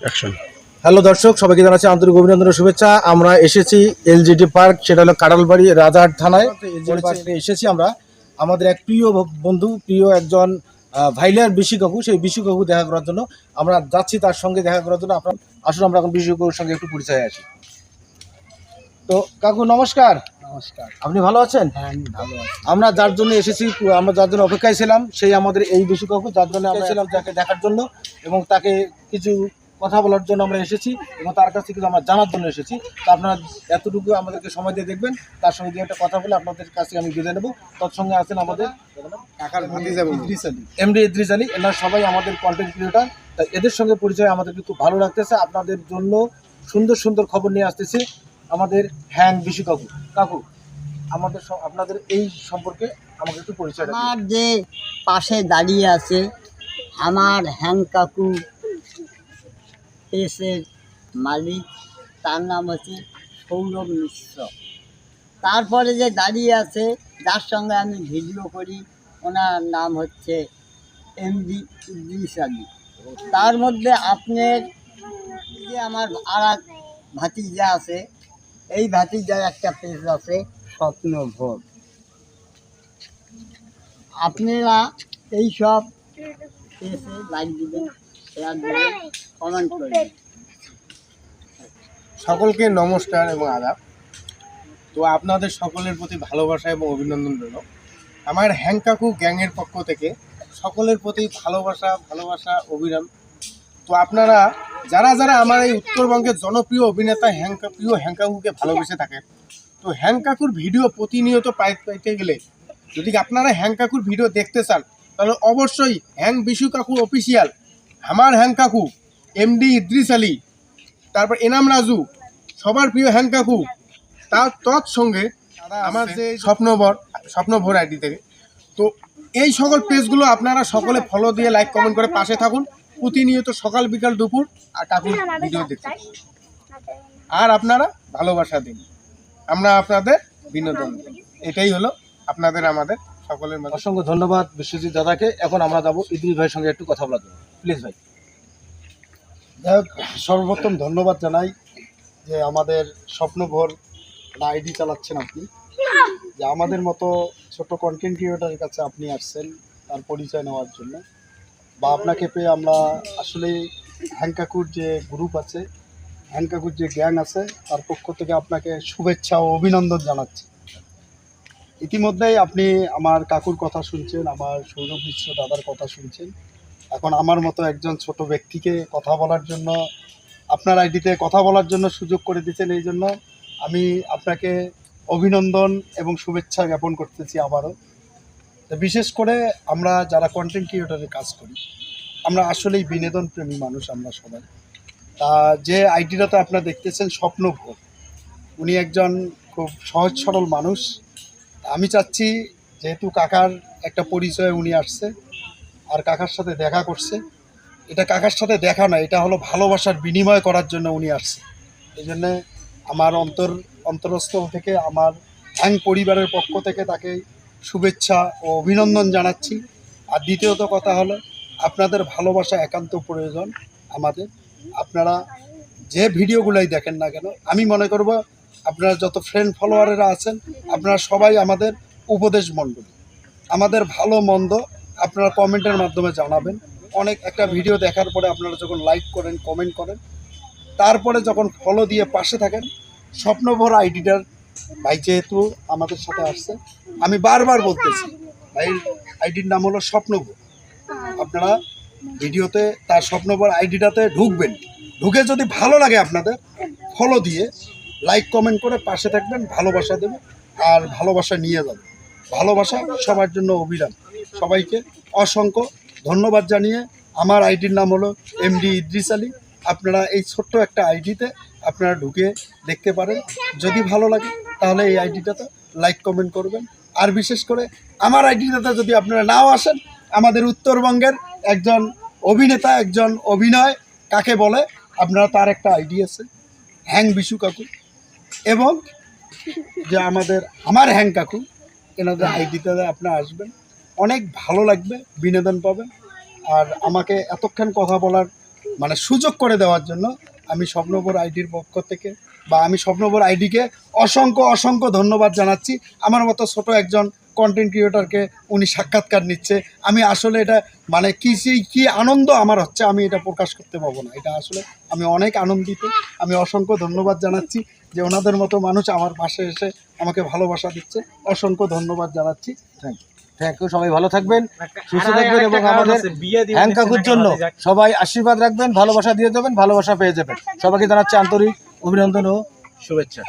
Action. Hello দর্শক, সবাইকে জানাচ্ছি আন্তরিক অভিনন্দন ও শুভেচ্ছা। আমরা এসেছি এলজিডি পার্ক, সেটা হলো কাঁঠালবাড়ি রাজারহাট থানায়। এলজিডি পার্কে এসেছি আমরা আমাদের এক প্রিয় বন্ধু, প্রিয় একজন ভাইলার বিশি কাকু, সেই বিশি কাকু দেখা করার জন্য আমরা যাচ্ছি, তার সঙ্গে দেখা করার জন্য। আপনার আসলে আমরা এখন বিশি কাকুর সঙ্গে একটু পরিচয় আসি। তো কাকু নমস্কার। নমস্কার। আপনি ভালো আছেন? হ্যাঁ, আমি ভালো আছি। আমরা যার জন্য এসেছি, আমরা যার জন্য অপেক্ষায় ছিলাম, সেই আমাদের এই বিশু কাকু, যার জন্য আমরা ছিলাম তাকে দেখার জন্য এবং তাকে কিছু কথা বলার জন্য আমরা এসেছি এবং তার কাছ থেকে আমরা জানার জন্য এসেছি। তো আপনারা এতটুকু আমাদেরকে সময় দিয়ে দেখবেন, তার সঙ্গে দিয়ে একটা কথা বলে আপনাদের কাছে আমি বিদায় নেবো। তৎসঙ্গে আছেন আমাদের কাকার ভাতিজা ইদ্রিস আলী। এমডি ইদ্রিস আলী, এনারা সবাই আমাদের কন্টেন্ট ক্রিয়েটার। তাই এদের সঙ্গে পরিচয় আমাদেরকে খুব ভালো লাগতেছে। আপনাদের জন্য সুন্দর সুন্দর খবর নিয়ে আসতেছে আমাদের হ্যাং বিশু কাকু। কাকু, আমাদের আপনাদের এই সম্পর্কে আমাকে একটু পরিচয় দিন। আমার যে পাশে দাঁড়িয়ে আছে আমার হ্যাং কাকু পেসের মালিক, তার নাম হচ্ছে সৌরভ মিশ্র। তারপরে যে দাঁড়িয়ে আছে, যার সঙ্গে আমি ভিডিও করি, ওনার নাম হচ্ছে এমডি ইদ্রিস আলী। তার মধ্যে আপনার যে আমার আর এক ভাতিজা আছে, এই ভাতিজার একটা পেজ আছে স্বপ্নভোগ। আপনারা এই সব পেজে লাইক দিবেন, শেয়ার দিবেন, কমেন্ট করবেন। সকলকে নমস্কার এবং আদাব। তো আপনাদের সকলের প্রতি ভালোবাসা এবং অভিনন্দন রইল। আমার হ্যাং কাকু গ্যাংয়ের পক্ষ থেকে সকলের প্রতি ভালোবাসা অবিরাম। তো আপনারা যারা যারা আমার এই উত্তরবঙ্গের জনপ্রিয় অভিনেতা প্রিয় হ্যাং কাকুকে ভালোবেসে থাকেন, তো হ্যাং কাকুর ভিডিও প্রতিনিয়ত পাইতে গেলে যদি আপনারা হ্যাং কাকুর ভিডিও দেখতে চান, তাহলে অবশ্যই হ্যাং বিশু কাকু অফিসিয়াল, আমার হ্যাং কাকু, এমডি ইদ্রিস আলী, তারপর এনাম রাজু, সবার প্রিয় হ্যাং কাকু, তার তৎসঙ্গে আমার যে স্বপ্নভোর আইডি থেকে। তো এই সকল পেজগুলো আপনারা সকলে ফলো দিয়ে লাইক কমেন্ট করে পাশে থাকুন। প্রতিনিয়ত সকাল বিকাল দুপুর আর কাকুর ভিডিও দেখতে, আর আপনারা ভালোবাসা দিন, আমরা আপনাদের বিনোদন দিই। এটাই হলো আপনাদের আমাদের সকলের মধ্যে। অসংখ্য ধন্যবাদ বিশ্বজিৎ দাদাকে। এখন আমরা যাবো ইদ্রিস ভাইয়ের সঙ্গে একটু কথা বলার জন্য। প্লিজ ভাই। যাই হোক, সর্বপ্রথম ধন্যবাদ জানাই যে আমাদের স্বপ্নভোর আইডি চালাচ্ছেন আপনি, যে আমাদের মতো ছোট কন্টেন্ট ক্রিয়েটারের কাছে আপনি আসছেন তার পরিচয় নেওয়ার জন্য, বা আপনাকে পেয়ে আমরা আসলে হ্যাং কাকুর যে গ্রুপ আছে, হ্যাং কাকুর যে গ্যাং আছে, তার পক্ষ থেকে আপনাকে শুভেচ্ছা ও অভিনন্দন জানাচ্ছি। ইতিমধ্যেই আপনি আমার কাকুর কথা শুনছেন, আমার সৌরভ মিশ্র দাদার কথা শুনছেন। এখন আমার মতো একজন ছোট ব্যক্তিকে কথা বলার জন্য, আপনার আইডিতে কথা বলার জন্য সুযোগ করে দিয়েছেন, এই জন্য আমি আপনাকে অভিনন্দন এবং শুভেচ্ছা জ্ঞাপন করতেছি আবারও। তো বিশেষ করে আমরা যারা কন্টেন্ট ক্রিয়েটরের কাজ করি, আমরা আসলেই বিনোদন প্রেমী মানুষ আমরা সবাই। তা যে আইডিটাতে আপনারা দেখতেছেন স্বপ্নভোগ, উনি একজন খুব সহজ সরল মানুষ। আমি চাচ্ছি, যেহেতু কাকার একটা পরিচয় উনি আসছে আর কাকার সাথে দেখা করছে, এটা কাকার সাথে দেখা না, এটা হলো ভালোবাসার বিনিময় করার জন্য উনি আসছে। এই জন্যে আমার অন্তরস্থল থেকে, আমার হ্যাং পরিবারের পক্ষ থেকে তাকে শুভেচ্ছা ও অভিনন্দন জানাচ্ছি। আর দ্বিতীয়ত কথা হলো, আপনাদের ভালোবাসা একান্ত প্রয়োজন আমাদের। আপনারা যে ভিডিওগুলোই দেখেন না কেন, আমি মনে করব আপনারা যত ফ্রেন্ড ফলোয়ারেরা আছেন, আপনারা সবাই আমাদের উপদেশ মণ্ডলী। আমাদের ভালো মন্দ আপনারা কমেন্টের মাধ্যমে জানাবেন। অনেক একটা ভিডিও দেখার পরে আপনারা যখন লাইক করেন, কমেন্ট করেন, তারপরে যখন ফলো দিয়ে পাশে থাকেন, স্বপ্নভোর আইডিটার ভাই যেহেতু আমাদের সাথে আসছে, আমি বারবার বলতেছি, ভাইয়ের আইডির নাম হলো স্বপ্নভোর। আপনারা ভিডিওতে তার স্বপ্নভোর আইডিটাতে ঢুকবেন, ঢুকে যদি ভালো লাগে আপনাদের, ফলো দিয়ে লাইক কমেন্ট করে পাশে থাকবেন, ভালোবাসা দেবেন আর ভালোবাসা নিয়ে যাবেন। ভালোবাসা সবার জন্য অবিরাম। সবাইকে অসংখ্য ধন্যবাদ জানিয়ে, আমার আইডির নাম হলো এমডি ইদ্রিস আলী। আপনারা এই ছোট্ট একটা আইডিতে আপনারা ঢুকে দেখতে পারেন, যদি ভালো লাগে তাহলে এই আইডিটাতে লাইক কমেন্ট করবেন। আর বিশেষ করে আমার আইডিটাতে যদি আপনারা নাও আসেন, আমাদের উত্তরবঙ্গের একজন অভিনেতা, একজন অভিনয় কাকে বলে, আপনারা তার একটা আইডি আছে হ্যাং বিশু কাকু, এবং যে আমার হ্যাং কাকু, এনাদের আইডিতে আপনারা আসবেন, অনেক ভালো লাগবে, বিনোদন পাবেন। আর আমাকে এতক্ষণ কথা বলার মানে সুযোগ করে দেওয়ার জন্য আমি স্বপ্নভর আইডির পক্ষ থেকে বা আমি স্বপ্নভর আইডিকে অসংখ্য অসংখ্য ধন্যবাদ জানাচ্ছি। আমার মতো ছোট একজন কন্টেন্ট ক্রিয়েটরকে উনি সাক্ষাৎকার নিচ্ছে। আমি আসলে এটা মানে কি আনন্দ আমার হচ্ছে, আমি এটা প্রকাশ করতে পারবো না। এটা আসলে আমি অনেক আনন্দিত। আমি অসংখ্য ধন্যবাদ জানাচ্ছি যে ওনাদের মতো মানুষ আমার পাশে এসে আমাকে ভালোবাসা দিচ্ছে। অসংখ্য ধন্যবাদ জানাচ্ছি। থ্যাংক ইউ, সবাই ভালো থাকবেন, সুস্থ থাকবেন এবং আমাদের হ্যাং কাকুর জন্য সবাই আশীর্বাদ রাখবেন, ভালোবাসা দিয়ে দেবেন, ভালোবাসা পেয়ে যাবেন। সবাইকে জানাচ্ছি আন্তরিক অভিনন্দন ও শুভেচ্ছা।